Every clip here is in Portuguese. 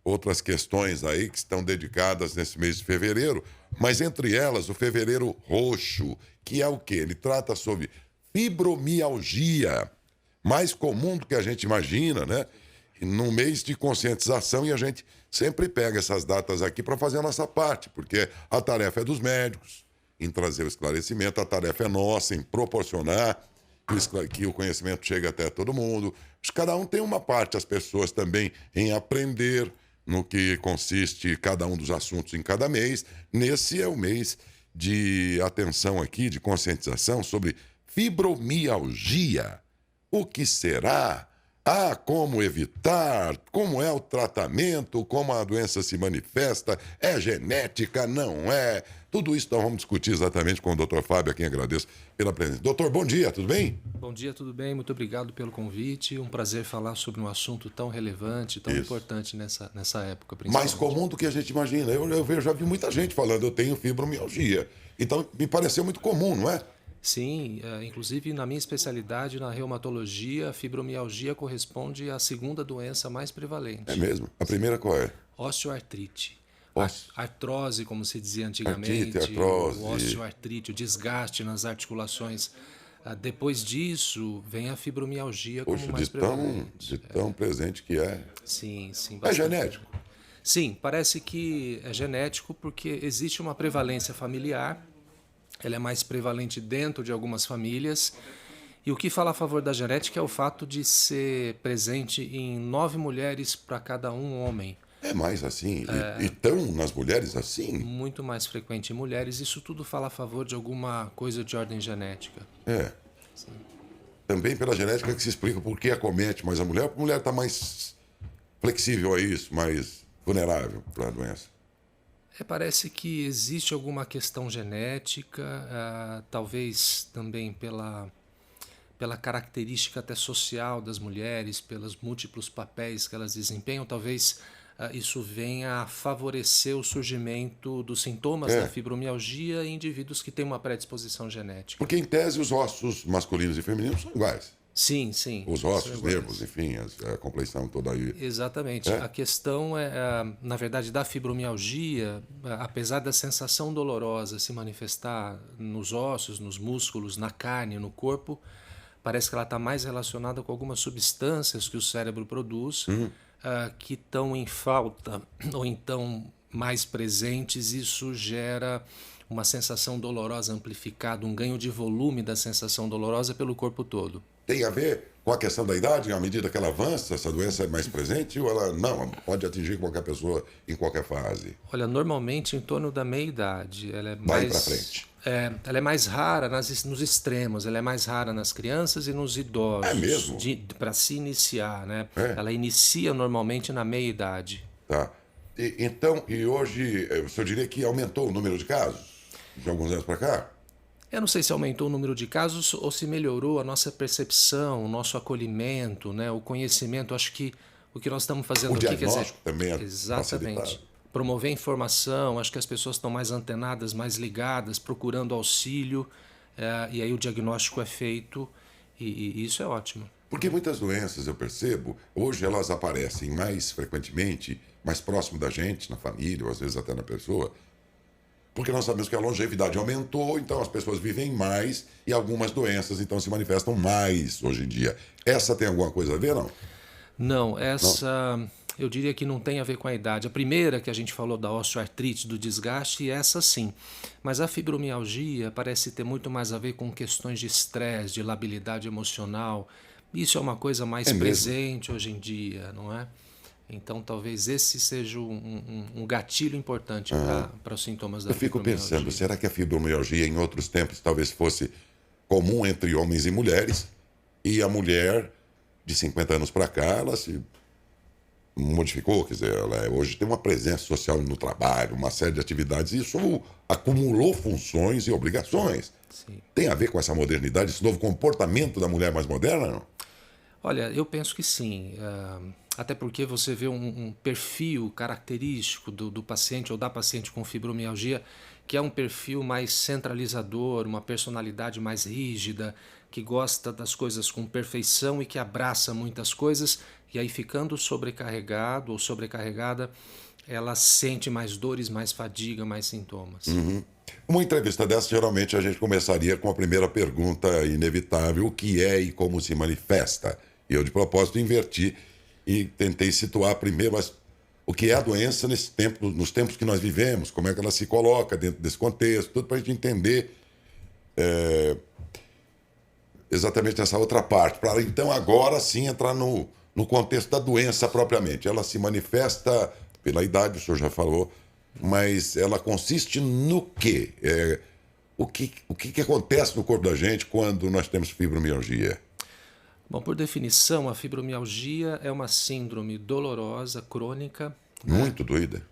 outras questões aí que estão dedicadas nesse mês de fevereiro, mas entre elas o fevereiro roxo, que é o quê? Ele trata sobre fibromialgia, mais comum do que a gente imagina, né? No mês de conscientização, e a gente sempre pega essas datas aqui para fazer a nossa parte, porque a tarefa é dos médicos em trazer o esclarecimento, a tarefa é nossa em proporcionar que o conhecimento chegue até todo mundo. Mas cada um tem uma parte, as pessoas também em aprender no que consiste cada um dos assuntos em cada mês. Nesse é o mês de atenção aqui, de conscientização sobre fibromialgia. O que será? Ah, como evitar? Como é o tratamento? Como a doença se manifesta? É genética? Não é? Tudo isso nós vamos discutir exatamente com o Dr. Fábio, a quem agradeço pela presença. Doutor, bom dia, tudo bem? Bom dia, tudo bem? Muito obrigado pelo convite. Um prazer falar sobre um assunto tão relevante, tão Isso. importante nessa época, Mais principalmente. comum do que a gente imagina. Já vi muita gente falando, eu tenho fibromialgia. Então, me pareceu muito comum, não é? Sim, inclusive na minha especialidade, na reumatologia, a fibromialgia corresponde à segunda doença mais É prevalente. mesmo. A primeira qual é? Osteoartrite. Osso, Artrose, como se dizia artrite, antigamente, o artrose. osteoartrite, o desgaste nas articulações. Depois disso, vem a fibromialgia como Poxa, mais de prevalente. tão presente que é. Sim, sim, É bastante. genético? Sim, parece que é genético porque existe uma prevalência familiar, ela é mais prevalente dentro de algumas famílias. E o que fala a favor da genética é o fato de ser presente em 9 mulheres para cada um homem. É mais assim. E tão nas mulheres assim? Muito mais frequente em mulheres. Isso tudo fala a favor de alguma coisa de ordem genética. É. Também pela genética que se explica por que acomete mais a mulher está mais flexível a isso, mais vulnerável para a doença. Parece que existe alguma questão genética, talvez também pela característica até social das mulheres, pelos múltiplos papéis que elas desempenham, talvez isso venha a favorecer o surgimento dos sintomas da É. fibromialgia em indivíduos que têm uma predisposição genética. Porque, em tese, os ossos masculinos e femininos são iguais. Sim, sim. Os São ossos, iguais. nervos, enfim, a compleição toda aí. Exatamente. É? A questão é, na verdade, da fibromialgia, apesar da sensação dolorosa se manifestar nos ossos, nos músculos, na carne, no corpo, parece que ela está mais relacionada com algumas substâncias que o cérebro produz, que estão em falta ou então mais presentes. Isso gera uma sensação dolorosa amplificada, um ganho de volume da sensação dolorosa pelo corpo todo. Tem a ver com a questão da idade? À medida que ela avança, essa doença é mais presente ou ela não? Pode atingir qualquer pessoa em qualquer fase. Olha, normalmente em torno da meia-idade. Daí para frente. Ela é mais rara nos extremos, ela é mais rara nas crianças e nos É idosos, mesmo? para se iniciar, né? É. Ela inicia normalmente na meia-idade. Tá. Então, e hoje, o senhor diria que aumentou o número de casos de alguns anos para cá? Eu não sei se aumentou o número de casos ou se melhorou a nossa percepção, o nosso acolhimento, né? O conhecimento. Acho que o que nós estamos fazendo O aqui, quer dizer, diagnóstico também é facilitado. exatamente, promover informação. Acho que as pessoas estão mais antenadas, mais ligadas, procurando auxílio, e aí o diagnóstico é feito, e isso é ótimo. Porque muitas doenças, eu percebo, hoje elas aparecem mais frequentemente, mais próximo da gente, na família, ou às vezes até na pessoa, porque nós sabemos que a longevidade aumentou, então as pessoas vivem mais e algumas doenças então se manifestam mais hoje em dia. Essa tem alguma coisa a ver, não? Não, Não? essa eu diria que não tem a ver com a idade. A primeira que a gente falou da osteoartrite, do desgaste, essa sim. Mas a fibromialgia parece ter muito mais a ver com questões de estresse, de labilidade emocional. Isso é uma coisa mais É mesmo? presente hoje em dia, não é? Então talvez esse seja um gatilho importante para os sintomas da Eu fico pensando, fibromialgia. será que a fibromialgia em outros tempos talvez fosse comum entre homens e mulheres, e a mulher de 50 anos para cá, ela se modificou, quer dizer, hoje tem uma presença social no trabalho, uma série de atividades, e isso acumulou funções e obrigações. Sim. Tem a ver com essa modernidade, esse novo comportamento da mulher mais moderna, não? Olha, eu penso que sim. Até porque você vê um perfil característico do paciente ou da paciente com fibromialgia, que é um perfil mais centralizador, uma personalidade mais rígida, que gosta das coisas com perfeição e que abraça muitas coisas. E aí, ficando sobrecarregado ou sobrecarregada, ela sente mais dores, mais fadiga, mais sintomas. Uma entrevista dessa, geralmente, a gente começaria com a primeira pergunta inevitável: o que é e como se manifesta? E eu, de propósito, inverti e tentei situar primeiro o que é a doença nos tempos que nós vivemos, como é que ela se coloca dentro desse contexto, tudo para a gente entender exatamente essa outra parte, para então agora sim entrar no contexto da doença propriamente. Ela se manifesta pela idade, o senhor já falou, mas ela consiste no quê? O que acontece no corpo da gente quando nós temos fibromialgia? Bom, por definição, a fibromialgia é uma síndrome dolorosa, crônica, Muito doida.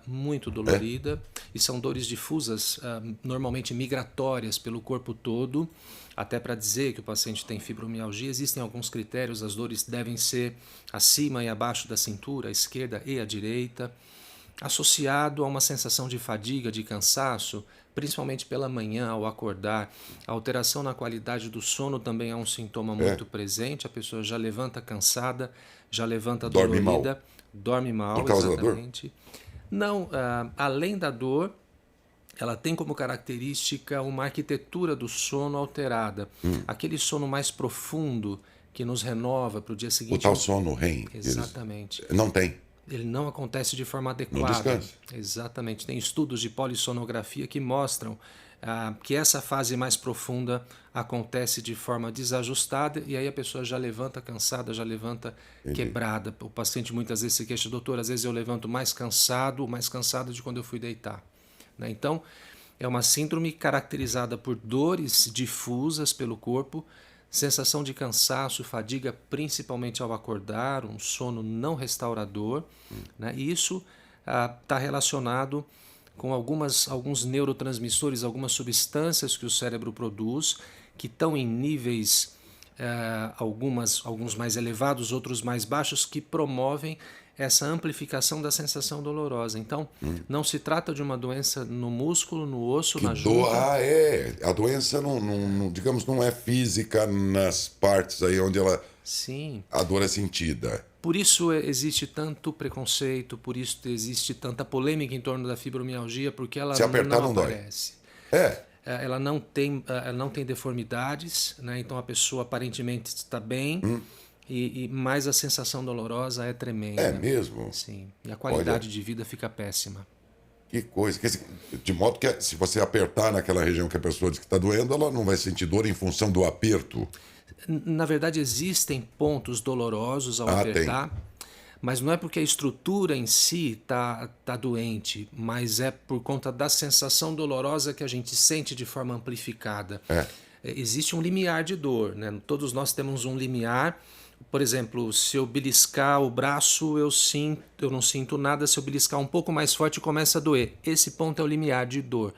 muito dolorida, e são dores difusas, normalmente migratórias pelo corpo todo. Até para dizer que o paciente tem fibromialgia, existem alguns critérios: as dores devem ser acima e abaixo da cintura, à esquerda e à direita, associado a uma sensação de fadiga, de cansaço, principalmente pela manhã ao acordar. A alteração na qualidade do sono também é um sintoma muito presente. A pessoa já levanta cansada, já levanta Dorme dolorida, dorme mal, Por causa exatamente. Não, além da dor, ela tem como característica uma arquitetura do sono alterada. Aquele sono mais profundo que nos renova para o dia O seguinte. tal sono REM. Exatamente. Não tem. Ele não acontece de forma No adequada. descanso. Exatamente. Tem estudos de polissonografia que mostram que essa fase mais profunda acontece de forma desajustada, e aí a pessoa já levanta cansada, já levanta quebrada. O paciente muitas vezes se queixa: doutor, às vezes eu levanto mais cansado de quando eu fui deitar. Né? Então, é uma síndrome caracterizada por dores difusas pelo corpo, sensação de cansaço, fadiga, principalmente ao acordar, um sono não restaurador. Né? E isso está relacionado com alguns neurotransmissores, algumas substâncias que o cérebro produz, que estão em níveis, alguns mais elevados, outros mais baixos, que promovem essa amplificação da sensação dolorosa. Então, não se trata de uma doença no músculo, no osso, na junta. A doença digamos, não é física nas partes aí onde Sim. a dor é sentida. Por isso existe tanto preconceito, por isso existe tanta polêmica em torno da fibromialgia, porque ela Se apertar, não aparece. dói. Ela não tem deformidades, né? Então a pessoa aparentemente está bem, mas a sensação dolorosa é tremenda. É mesmo? Sim. E a qualidade de vida fica péssima. Que coisa. De modo que se você apertar naquela região que a pessoa diz que está doendo, ela não vai sentir dor em função do aperto. Na verdade, existem pontos dolorosos ao apertar, mas não é porque a estrutura em si tá doente, mas é por conta da sensação dolorosa que a gente sente de forma amplificada. Existe um limiar de dor, né? Todos nós temos um limiar. Por exemplo, se eu beliscar o braço, eu não sinto nada. Se eu beliscar um pouco mais forte, começa a doer. Esse ponto é o limiar de dor.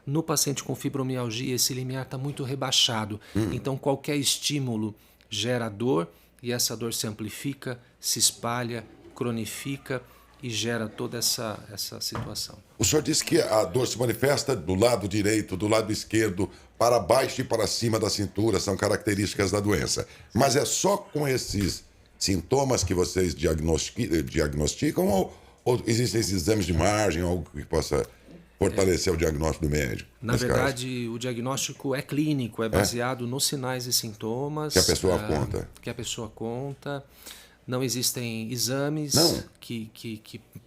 No paciente com fibromialgia, esse limiar está muito rebaixado. Então, qualquer estímulo gera dor, e essa dor se amplifica, se espalha, cronifica e gera toda essa situação. O senhor disse que a dor se manifesta do lado direito, do lado esquerdo, para baixo e para cima da cintura, são características da doença. Mas é só com esses sintomas que vocês diagnosticam ou existem esses exames de imagem, algo que possa fortalecer o diagnóstico do médico? Na verdade, o diagnóstico é clínico, é baseado nos sinais e sintomas Que a pessoa conta. Que a pessoa conta. Não existem exames que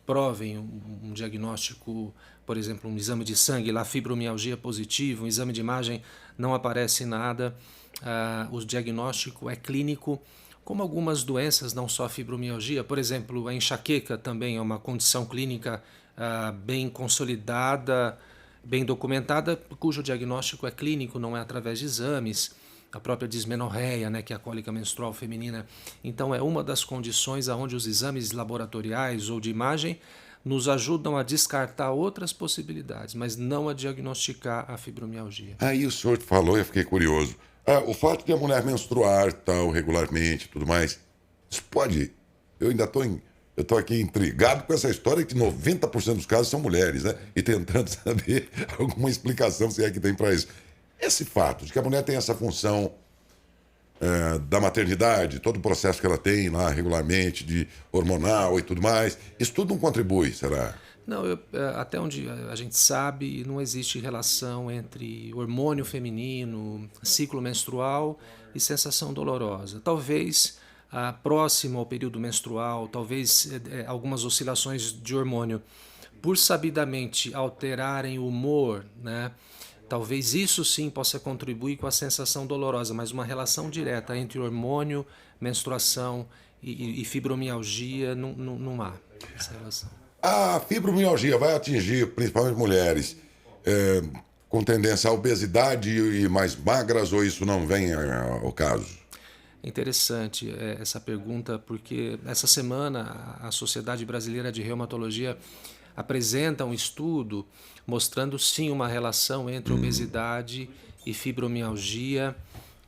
provem um diagnóstico, por exemplo, um exame de sangue, lá fibromialgia positivo, um exame de imagem, não aparece nada. O diagnóstico é clínico, como algumas doenças, não só a fibromialgia. Por exemplo, a enxaqueca também é uma condição clínica bem consolidada, bem documentada, cujo diagnóstico é clínico, não é através de exames. A própria dismenorreia, né, que é a cólica menstrual feminina. Então, é uma das condições onde os exames laboratoriais ou de imagem nos ajudam a descartar outras possibilidades, mas não a diagnosticar a fibromialgia. Aí o senhor falou e eu fiquei curioso. O fato de a mulher menstruar tal, regularmente e tudo mais, isso pode... Eu ainda estou aqui intrigado com essa história que 90% dos casos são mulheres, né? E tentando saber alguma explicação se é que tem para isso. Esse fato de que a mulher tem essa função da maternidade, todo o processo que ela tem lá regularmente, de hormonal e tudo mais, isso tudo não contribui, será? Não, até onde a gente sabe, não existe relação entre hormônio feminino, ciclo menstrual e sensação dolorosa. Talvez próximo ao período menstrual, talvez algumas oscilações de hormônio, por sabidamente alterarem o humor, né? Talvez isso sim possa contribuir com a sensação dolorosa, mas uma relação direta entre hormônio, menstruação e fibromialgia não há essa relação. A fibromialgia vai atingir principalmente mulheres com tendência à obesidade e mais magras, ou isso não vem ao caso? É interessante essa pergunta, porque essa semana a Sociedade Brasileira de Reumatologia apresenta um estudo mostrando sim uma relação entre obesidade e fibromialgia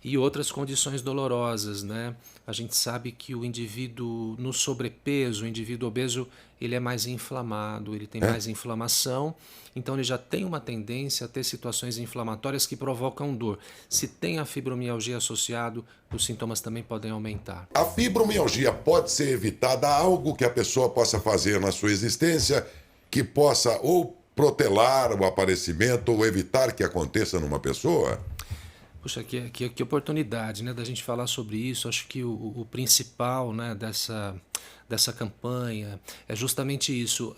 e outras condições dolorosas, né? A gente sabe que o indivíduo no sobrepeso, o indivíduo obeso, ele é mais inflamado, ele tem mais inflamação, então ele já tem uma tendência a ter situações inflamatórias que provocam dor. Se tem a fibromialgia associado, os sintomas também podem aumentar. A fibromialgia pode ser evitada? Há algo que a pessoa possa fazer na sua existência que possa ou protelar o aparecimento ou evitar que aconteça numa pessoa? Puxa, que oportunidade, né, da gente falar sobre isso. Acho que o principal, né, dessa campanha é justamente isso.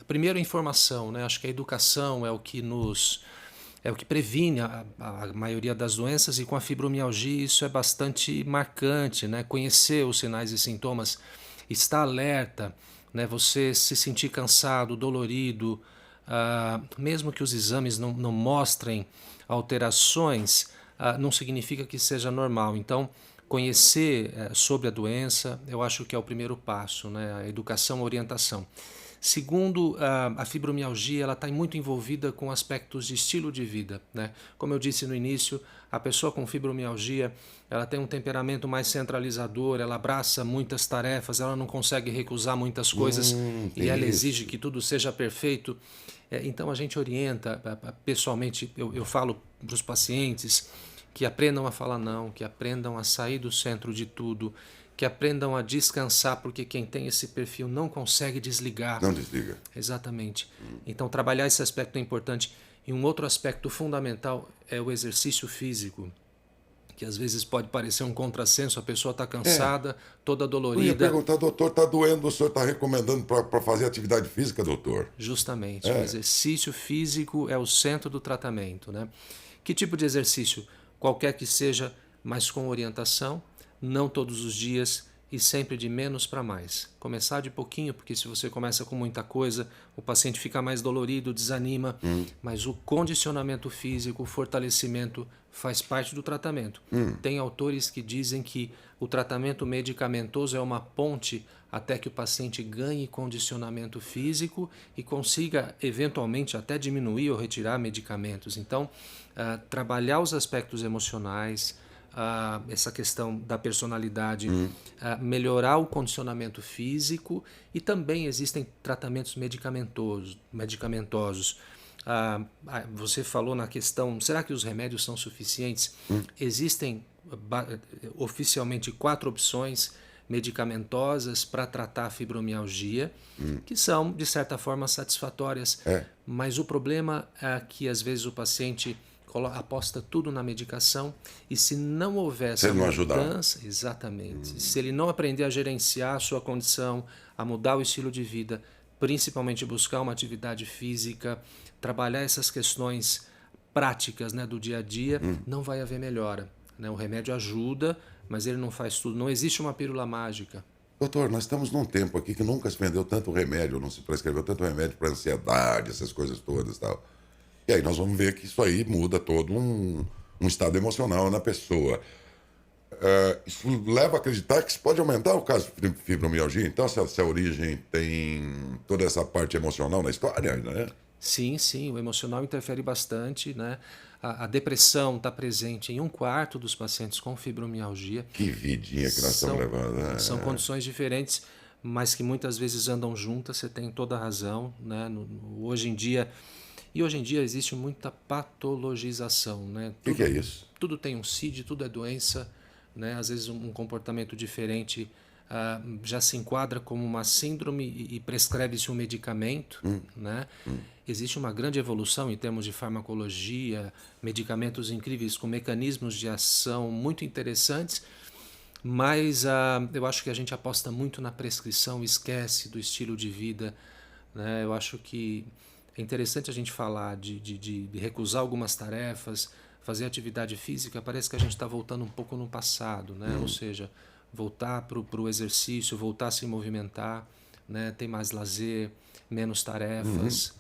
Primeiro, a informação, né? Acho que a educação é o que previne a maioria das doenças, e com a fibromialgia isso é bastante marcante, né? Conhecer os sinais e sintomas, estar alerta, né? Você se sentir cansado, dolorido, mesmo que os exames não mostrem alterações, não significa que seja normal. Então, conhecer sobre a doença, eu acho que é o primeiro passo, né? A educação, a orientação. Segundo, a fibromialgia ela está muito envolvida com aspectos de estilo de vida, né? Como eu disse no início, a pessoa com fibromialgia ela tem um temperamento mais centralizador, ela abraça muitas tarefas, ela não consegue recusar muitas coisas e ela exige que tudo seja perfeito. Então a gente orienta, pessoalmente, eu falo para os pacientes que aprendam a falar não, que aprendam a sair do centro de tudo, que aprendam a descansar, porque quem tem esse perfil não consegue desligar. Não desliga. Exatamente. Então trabalhar esse aspecto é importante. E um outro aspecto fundamental é o exercício físico, que às vezes pode parecer um contrassenso, a pessoa está cansada, toda dolorida. Eu ia perguntar, doutor, está doendo, o senhor está recomendando para fazer atividade física, doutor? Justamente, o exercício físico é o centro do tratamento, né? Que tipo de exercício? Qualquer que seja, mas com orientação, não todos os dias e sempre de menos para mais. Começar de pouquinho, porque se você começa com muita coisa, o paciente fica mais dolorido, desanima, mas o condicionamento físico, o fortalecimento faz parte do tratamento. Tem autores que dizem que o tratamento medicamentoso é uma ponte até que o paciente ganhe condicionamento físico e consiga eventualmente até diminuir ou retirar medicamentos. Então, trabalhar os aspectos emocionais, essa questão da personalidade, melhorar o condicionamento físico, e também existem tratamentos medicamentosos. Você falou na questão, será que os remédios são suficientes? Existem oficialmente 4 opções medicamentosas para tratar a fibromialgia, que são, de certa forma, satisfatórias. Mas o problema é que, às vezes, o paciente aposta tudo na medicação, e se não houver essa mudança, exatamente, se ele não aprender a gerenciar a sua condição, a mudar o estilo de vida, principalmente buscar uma atividade física, trabalhar essas questões práticas, né, do dia a dia, não vai haver melhora, né? O remédio ajuda, mas ele não faz tudo. Não existe uma pílula mágica. Doutor, nós estamos num tempo aqui que nunca se vendeu tanto remédio, não se prescreveu tanto remédio para ansiedade, essas coisas todas e tal. E aí nós vamos ver que isso aí muda todo um estado emocional na pessoa. Isso leva a acreditar que isso pode aumentar o caso de fibromialgia. Então, se a origem tem toda essa parte emocional na história, né? Sim, o emocional interfere bastante, né? A depressão está presente em 1/4 dos pacientes com fibromialgia. Que vidinha que nós estamos levando, né? São condições diferentes, mas que muitas vezes andam juntas, você tem toda a razão, né? Hoje em dia existe muita patologização, né? O que é isso? Tudo tem um CID, tudo é doença, né? Às vezes um comportamento diferente já se enquadra como uma síndrome e prescreve-se um medicamento, né? Existe uma grande evolução em termos de farmacologia, medicamentos incríveis com mecanismos de ação muito interessantes, mas eu acho que a gente aposta muito na prescrição, esquece do estilo de vida, né? Eu acho que é interessante a gente falar de recusar algumas tarefas, fazer atividade física. Parece que a gente está voltando um pouco no passado, né? Ou seja, voltar para o exercício, voltar a se movimentar, né? Ter mais lazer, menos tarefas.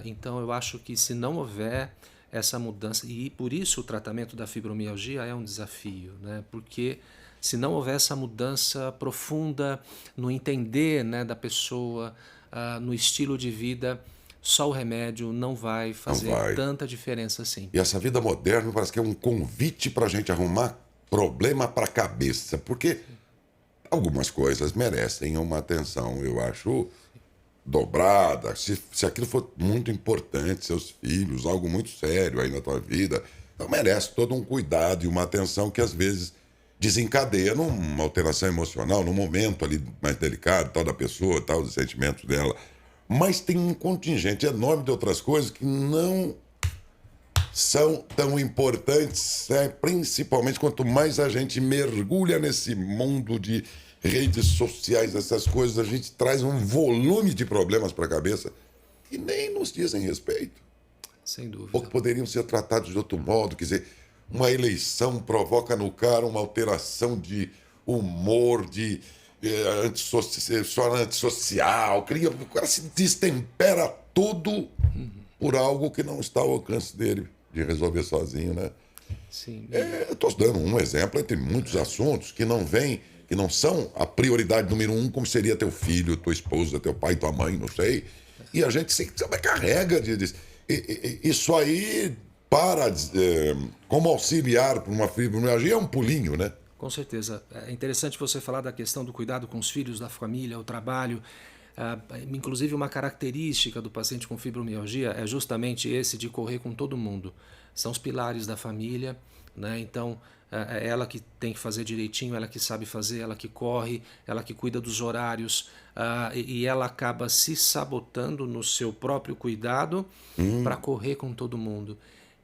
Então eu acho que se não houver essa mudança, e por isso o tratamento da fibromialgia é um desafio, né? Porque se não houver essa mudança profunda no entender, né, da pessoa, no estilo de vida, só o remédio não vai fazer tanta diferença assim. E essa vida moderna parece que é um convite para a gente arrumar problema para a cabeça, porque algumas coisas merecem uma atenção, eu acho, dobrada. Se aquilo for muito importante, seus filhos, algo muito sério aí na tua vida, então merece todo um cuidado e uma atenção que às vezes desencadeia numa alteração emocional, num momento ali mais delicado, tal da pessoa, tal dos sentimentos dela. Mas tem um contingente enorme de outras coisas que não são tão importantes, né? Principalmente quanto mais a gente mergulha nesse mundo de redes sociais, essas coisas, a gente traz um volume de problemas para a cabeça que nem nos dizem respeito. Sem dúvida. Ou que poderiam ser tratados de outro modo. Quer dizer, uma eleição provoca no cara uma alteração de humor, de antissocial, o cara se destempera todo por algo que não está ao alcance dele de resolver sozinho, né? Sim. Eu estou dando um exemplo entre muitos assuntos que não são a prioridade número 1, como seria teu filho, tua esposa, teu pai, tua mãe, não sei. E a gente se sobrecarrega isso aí como auxiliar para uma fibromialgia é um pulinho, né? Com certeza. É interessante você falar da questão do cuidado com os filhos, da família, o trabalho. Inclusive, uma característica do paciente com fibromialgia é justamente esse de correr com todo mundo. São os pilares da família, né? Então, é ela que tem que fazer direitinho, ela que sabe fazer, ela que corre, ela que cuida dos horários, e ela acaba se sabotando no seu próprio cuidado para correr com todo mundo.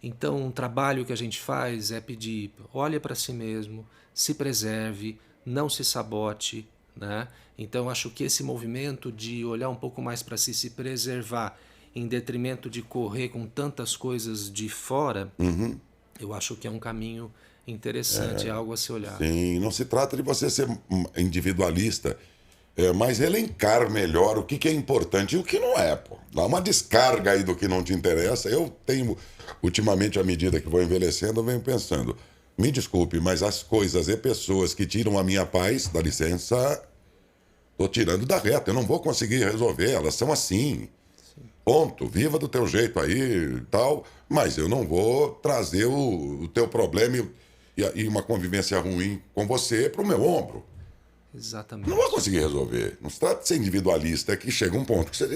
Então, um trabalho que a gente faz é pedir, olha para si mesmo, se preserve, não se sabote, né? Então, acho que esse movimento de olhar um pouco mais para si, se preservar, em detrimento de correr com tantas coisas de fora, eu acho que é um caminho interessante, é algo a se olhar. Sim, não se trata de você ser individualista, mas elencar melhor o que é importante e o que não é, pô. Dá uma descarga aí do que não te interessa. Eu tenho, ultimamente, à medida que vou envelhecendo, eu venho pensando, me desculpe, mas as coisas e pessoas que tiram a minha paz, dá licença, tô tirando da reta, eu não vou conseguir resolver, elas são assim. Ponto, viva do teu jeito aí e tal, mas eu não vou trazer o teu problema e uma convivência ruim com você para o meu ombro. Exatamente. Não vou conseguir resolver. Não se trata de ser individualista, é que chega um ponto que você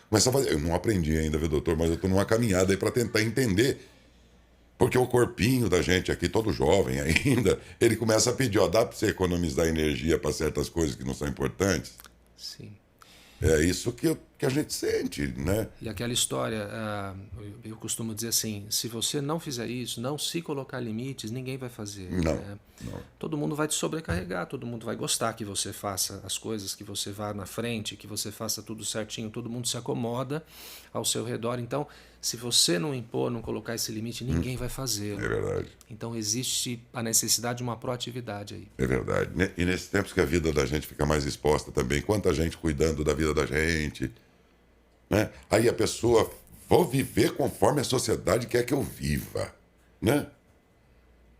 começa a fazer. Eu não aprendi ainda, viu, doutor, mas eu estou numa caminhada aí para tentar entender. Porque o corpinho da gente aqui, todo jovem ainda, ele começa a pedir, ó, dá para você economizar energia para certas coisas que não são importantes? Sim. É isso que a gente sente, né? E aquela história, eu costumo dizer assim, se você não fizer isso, não se colocar limites, ninguém vai fazer. Não, né? não. Todo mundo vai te sobrecarregar, todo mundo vai gostar que você faça as coisas, que você vá na frente, que você faça tudo certinho, todo mundo se acomoda ao seu redor. Então, se você não impor, não colocar esse limite, ninguém vai fazer. É verdade. Então, existe a necessidade de uma proatividade aí. É verdade. E nesses tempos que a vida da gente fica mais exposta também, quanta gente cuidando da vida da gente, né? Aí a pessoa, vou viver conforme a sociedade quer que eu viva, né?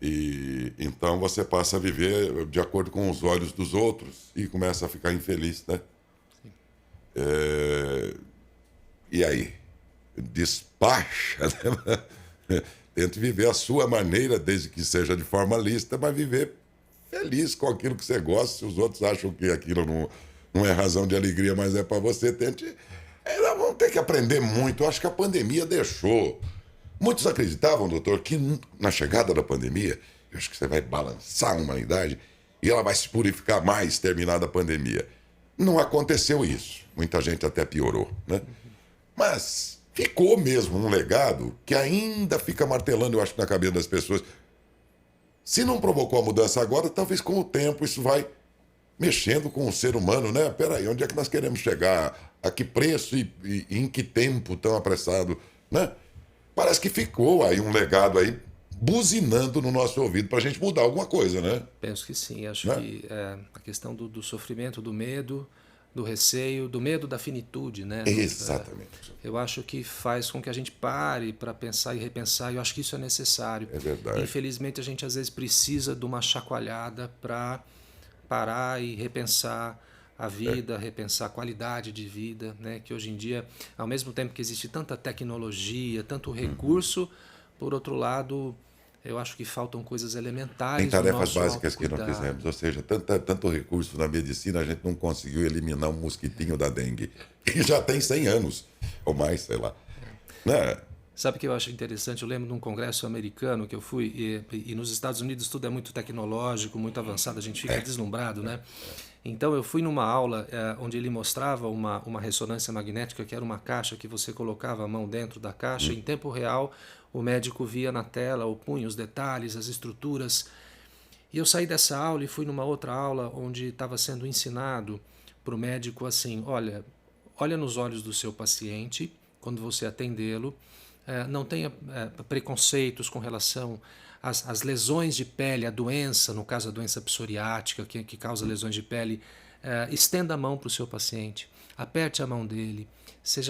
E então você passa a viver de acordo com os olhos dos outros e começa a ficar infeliz, né? E aí? Despacha, né? Tente viver a sua maneira, desde que seja de forma lícita, mas viver feliz com aquilo que você gosta. Se os outros acham que aquilo não é razão de alegria, mas é para você, tente. Nós vamos ter que aprender muito. Eu acho que a pandemia deixou. Muitos acreditavam, doutor, que na chegada da pandemia eu acho que você vai balançar a humanidade e ela vai se purificar mais terminada a pandemia. Não aconteceu isso. Muita gente até piorou, né? Mas ficou mesmo um legado que ainda fica martelando, eu acho, na cabeça das pessoas. Se não provocou a mudança agora, talvez com o tempo isso vai mexendo com o ser humano, né? Peraí, onde é que nós queremos chegar? A que preço e em que tempo tão apressado, né? Parece que ficou aí um legado aí buzinando no nosso ouvido para a gente mudar alguma coisa, né? Penso que sim. Acho Né? que a questão do sofrimento, do medo, do receio, do medo da finitude, né? Exatamente. Eu acho que faz com que a gente pare para pensar e repensar, e eu acho que isso é necessário. É verdade. Infelizmente, a gente às vezes precisa de uma chacoalhada para parar e repensar a vida, repensar a qualidade de vida, né? Que hoje em dia, ao mesmo tempo que existe tanta tecnologia, tanto recurso, por outro lado, eu acho que faltam coisas Tem elementares no tarefas nosso básicas que não autocuidado. fizemos, ou seja, tanto recurso na medicina, a gente não conseguiu eliminar um mosquitinho da dengue, que já tem 100 anos, ou mais, sei lá. Né? Sabe o que eu acho interessante? Eu lembro de um congresso americano que eu fui, e nos Estados Unidos tudo é muito tecnológico, muito avançado, a gente fica deslumbrado, né? Então eu fui numa aula onde ele mostrava uma ressonância magnética, que era uma caixa que você colocava a mão dentro da caixa, em tempo real o médico via na tela o punho, os detalhes, as estruturas. E eu saí dessa aula e fui numa outra aula onde estava sendo ensinado para o médico assim, olha nos olhos do seu paciente quando você atendê-lo, não tenha preconceitos com relação às lesões de pele, a doença, no caso a doença psoriática que causa lesões de pele, estenda a mão para o seu paciente, aperte a mão dele,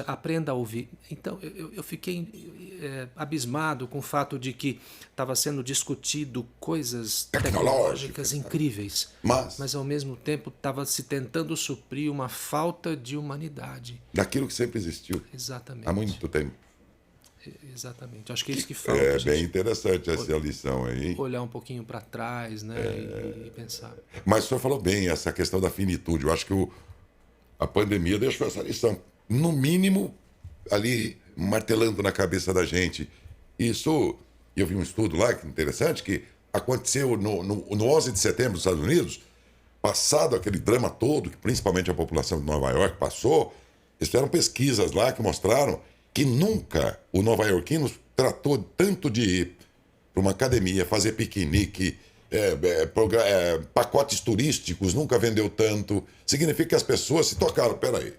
aprenda a ouvir. Então eu fiquei abismado com o fato de que estava sendo discutido coisas tecnológicas incríveis, mas ao mesmo tempo estava se tentando suprir uma falta de humanidade. Daquilo que sempre existiu. Exatamente. Há muito tempo. Exatamente. Acho que é isso que falta. É bem interessante essa lição aí. Olhar um pouquinho para trás, né, e pensar. Mas o senhor falou bem, essa questão da finitude. Eu acho que a pandemia deixou essa lição, no mínimo, ali martelando na cabeça da gente. Isso, eu vi um estudo lá, que interessante, que aconteceu no 11 de setembro nos Estados Unidos, passado aquele drama todo, que principalmente a população de Nova York passou, eles fizeram pesquisas lá que mostraram que nunca o nova-iorquino tratou tanto de ir para uma academia, fazer piquenique, pacotes turísticos, nunca vendeu tanto. Significa que as pessoas se tocaram. Peraí,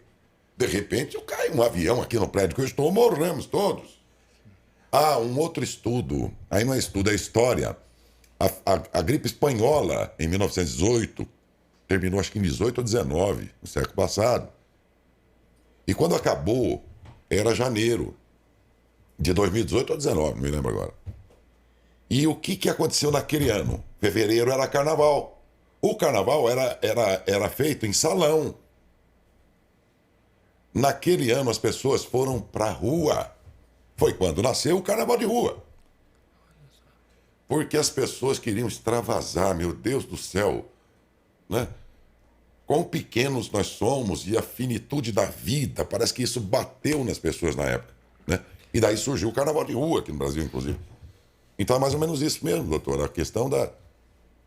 de repente cai um avião aqui no prédio que eu estou, morremos todos. Um outro estudo, aí não é estudo, é história. A gripe espanhola, em 1918, terminou acho que em 18 ou 19, no século passado. E quando acabou, era janeiro de 2018 ou 19, não me lembro agora. E o que aconteceu naquele ano? Fevereiro era carnaval. O carnaval era feito em salão. Naquele ano as pessoas foram para a rua. Foi quando nasceu o carnaval de rua. Porque as pessoas queriam extravasar, meu Deus do céu, né? Quão pequenos nós somos e a finitude da vida, parece que isso bateu nas pessoas na época, né? E daí surgiu o carnaval de rua aqui no Brasil, inclusive. Então é mais ou menos isso mesmo, doutor, a questão da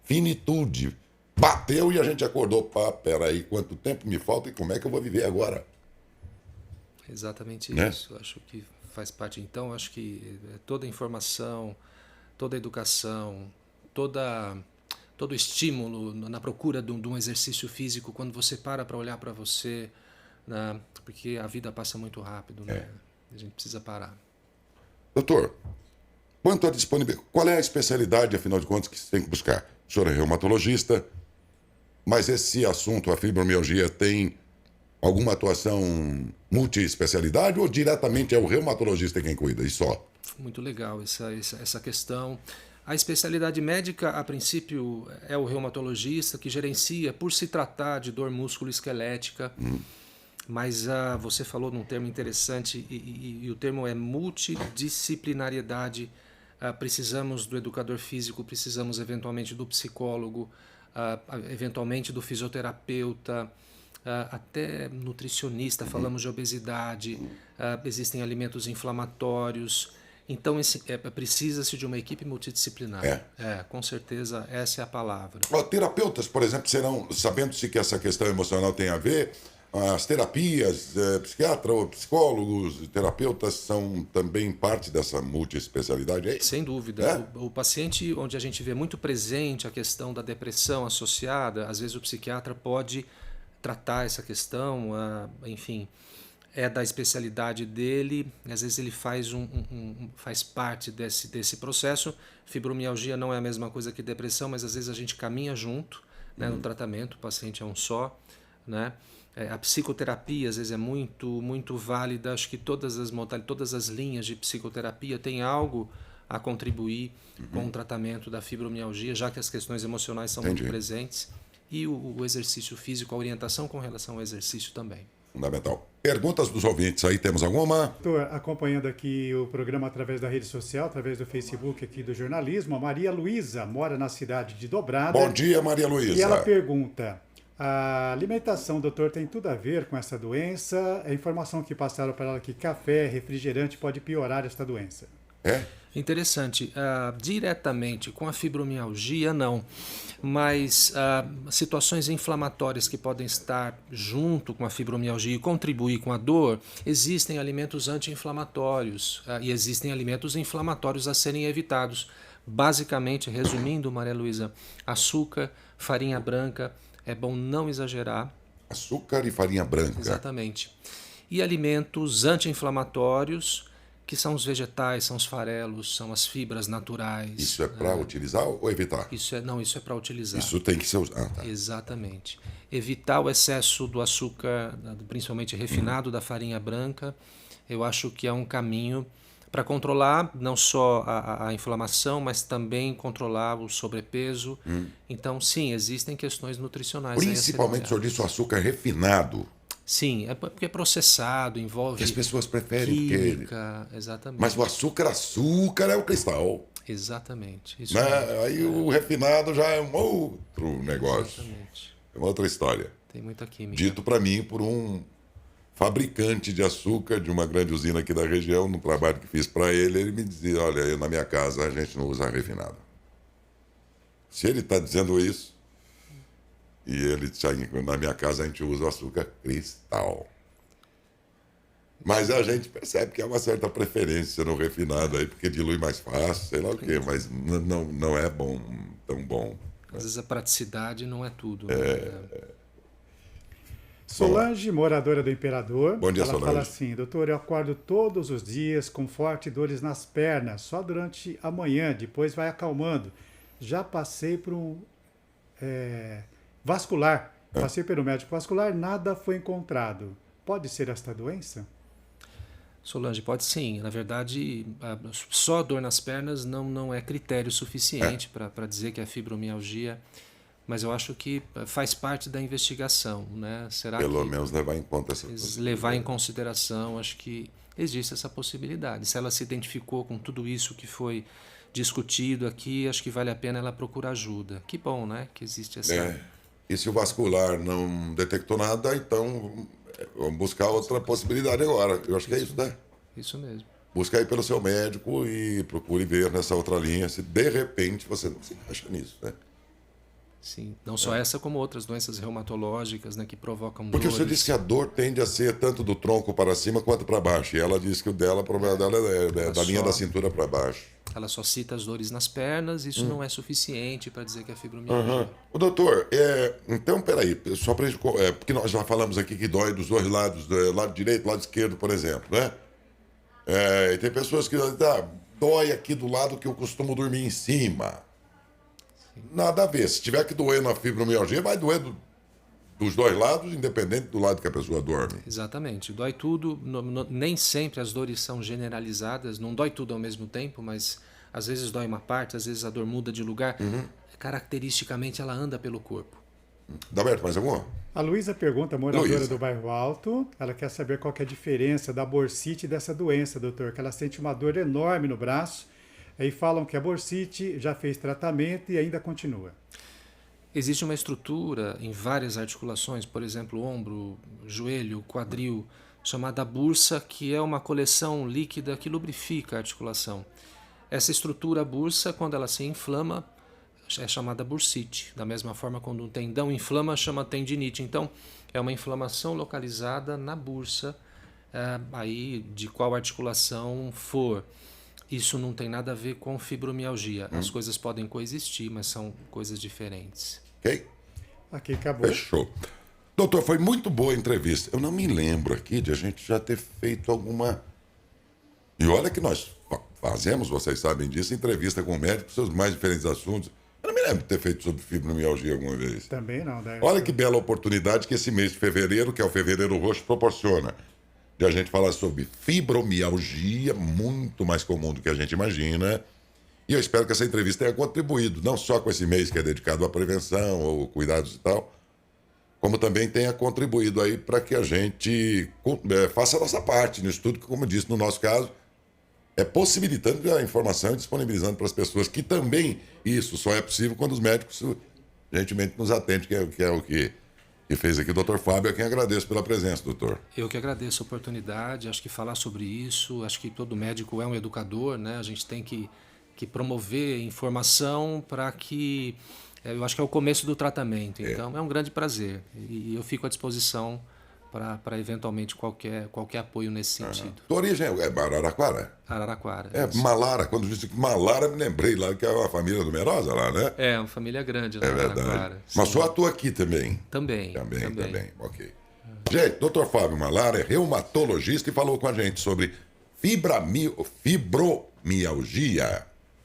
finitude. Bateu e a gente acordou, peraí, quanto tempo me falta e como é que eu vou viver agora? Exatamente né? isso. Acho que faz parte. Então, acho que toda informação, toda educação, todo estímulo na procura de um exercício físico, quando você para olhar para você, né? Porque a vida passa muito rápido, né? A gente precisa parar. Doutor, quanto à disponibilidade, qual é a especialidade, afinal de contas, que você tem que buscar? O senhor é reumatologista, mas esse assunto, a fibromialgia, tem alguma atuação multiespecialidade ou diretamente é o reumatologista quem cuida e só? Muito legal essa questão. A especialidade médica, a princípio, é o reumatologista que gerencia, por se tratar de dor músculo-esquelética. Mas você falou num termo interessante e o termo é multidisciplinariedade. Precisamos do educador físico, precisamos eventualmente do psicólogo, eventualmente do fisioterapeuta, até nutricionista. Falamos de obesidade, existem alimentos inflamatórios. Então, precisa-se de uma equipe multidisciplinar. Com certeza, essa é a palavra. Terapeutas, por exemplo, serão, sabendo-se que essa questão emocional tem a ver, as terapias, psiquiatra ou psicólogos, terapeutas são também parte dessa multiespecialidade aí? Sem dúvida. O paciente onde a gente vê muito presente a questão da depressão associada, às vezes o psiquiatra pode tratar essa questão, enfim, é da especialidade dele, às vezes ele faz parte desse processo. Fibromialgia não é a mesma coisa que depressão, mas às vezes a gente caminha junto, né, no tratamento, o paciente é um só, né? A psicoterapia às vezes é muito válida. Acho que todas as linhas de psicoterapia têm algo a contribuir com o tratamento da fibromialgia, já que as questões emocionais são muito presentes. E o exercício físico, a orientação com relação ao exercício também. Fundamental. Perguntas dos ouvintes aí, temos alguma? Estou acompanhando aqui o programa através da rede social, através do Facebook aqui do jornalismo. A Maria Luísa mora na cidade de Dobrada. Bom dia, Maria Luísa. E ela pergunta: a alimentação, doutor, tem tudo a ver com essa doença? A informação que passaram para ela que café, refrigerante pode piorar esta doença. Interessante. Diretamente com a fibromialgia, não. Mas situações inflamatórias que podem estar junto com a fibromialgia e contribuir com a dor, existem alimentos anti-inflamatórios e existem alimentos inflamatórios a serem evitados. Basicamente, resumindo, Maria Luísa, açúcar, farinha branca, é bom não exagerar. Açúcar e farinha branca. Exatamente. E alimentos anti-inflamatórios, que são os vegetais, são os farelos, são as fibras naturais. Isso é para utilizar ou evitar? Isso é para utilizar. Isso tem que ser usado. Tá. Exatamente. Evitar o excesso do açúcar, principalmente refinado, da farinha branca, eu acho que é um caminho para controlar não só a inflamação, mas também controlar o sobrepeso. Então, sim, existem questões nutricionais. Principalmente, o senhor disse o açúcar refinado. Sim, é porque é processado, envolve que as pessoas preferem química, exatamente. Mas o açúcar é o cristal. Exatamente. Isso Aí o refinado já é um outro negócio. Exatamente. É uma outra história. Tem muita química. Dito para mim por um fabricante de açúcar de uma grande usina aqui da região, no trabalho que fiz para ele me dizia: olha, na minha casa a gente não usa refinado. Se ele está dizendo isso, e ele disse: na minha casa a gente usa o açúcar cristal. Mas a gente percebe que há uma certa preferência no refinado aí, porque dilui mais fácil, sei lá o quê, mas não é bom, tão bom. Às vezes a praticidade não é tudo. Solange, moradora do Imperador. Bom dia, ela Solange. fala assim: doutor, eu acordo todos os dias com fortes dores nas pernas, só durante a manhã, depois vai acalmando. Já passei por um vascular, passei pelo médico vascular, nada foi encontrado. Pode ser esta doença? Solange, pode sim. Na verdade, só dor nas pernas não é critério suficiente para dizer que é fibromialgia. Mas eu acho que faz parte da investigação, né? Será Pelo que menos levar em conta essa possibilidade. levar em consideração, acho que existe essa possibilidade. Se ela se identificou com tudo isso que foi discutido aqui, acho que vale a pena ela procurar ajuda. Que bom, né? Que existe essa... E se o vascular não detectou nada, então vamos buscar outra possibilidade agora. Eu acho que é isso, né? Isso mesmo. Busca aí pelo seu médico e procure ver nessa outra linha se de repente você não se encaixa nisso, né? Sim, não só essa como outras doenças reumatológicas, né, que provocam Porque dores. você disse que a dor tende a ser tanto do tronco para cima quanto para baixo. E ela disse que o problema dela é da linha da cintura para baixo. Ela só cita as dores nas pernas, isso não é suficiente para dizer que é fibromialgia. O doutor, então, peraí, só para porque nós já falamos aqui que dói dos dois lados, do lado direito e lado esquerdo, por exemplo, né? E tem pessoas que dói aqui do lado que eu costumo dormir em cima. Nada a ver. Se tiver que doer na fibromialgia, vai doer dos dois lados, independente do lado que a pessoa dorme. Exatamente. Dói tudo. Nem sempre as dores são generalizadas. Não dói tudo ao mesmo tempo, mas às vezes dói uma parte, às vezes a dor muda de lugar. Caracteristicamente, ela anda pelo corpo. Daberto, mais alguma? A Luísa pergunta, moradora Luísa. do Bairro Alto, ela quer saber qual que é a diferença da bursite dessa doença, doutor, que ela sente uma dor enorme no braço. Aí falam que a bursite já fez tratamento e ainda continua. Existe uma estrutura em várias articulações, por exemplo, ombro, joelho, quadril, chamada bursa, que é uma coleção líquida que lubrifica a articulação. Essa estrutura bursa, quando ela se inflama, é chamada bursite. Da mesma forma, quando um tendão inflama, chama tendinite. Então, é uma inflamação localizada na bursa, aí de qual articulação for. Isso não tem nada a ver com fibromialgia. As coisas podem coexistir, mas são coisas diferentes. Ok? Aqui acabou. Fechou. Doutor, foi muito boa a entrevista. Eu não me lembro aqui de a gente já ter feito alguma... E olha que nós fazemos, vocês sabem disso, entrevista com médicos sobre os mais diferentes assuntos. Eu não me lembro de ter feito sobre fibromialgia alguma vez. Também não. Daí... Olha que bela oportunidade que esse mês de fevereiro, que é o Fevereiro Roxo, proporciona. De a gente falar sobre fibromialgia, muito mais comum do que a gente imagina. E eu espero que essa entrevista tenha contribuído, não só com esse mês que é dedicado à prevenção ou cuidados e tal, como também tenha contribuído aí para que a gente faça a nossa parte no estudo, que, como eu disse, no nosso caso, é possibilitando a informação e disponibilizando para as pessoas, que também isso só é possível quando os médicos gentilmente nos atendem, que é o que fez aqui o doutor Fábio, a quem agradeço pela presença, doutor. Eu que agradeço a oportunidade, acho que falar sobre isso, acho que todo médico é um educador, né? A gente tem que promover informação para que... Eu acho que é o começo do tratamento, então é um grande prazer. E eu fico à disposição para eventualmente qualquer apoio nesse sentido. Tua origem é Araraquara? Araraquara. É, Malara. Quando disse que Malara, me lembrei lá que é uma família numerosa lá, né? É, uma família grande lá É em verdade. Araraquara. Mas Sim. só atua aqui também. Também. Ok. Gente, doutor Fábio Malara é reumatologista e falou com a gente sobre fibromialgia.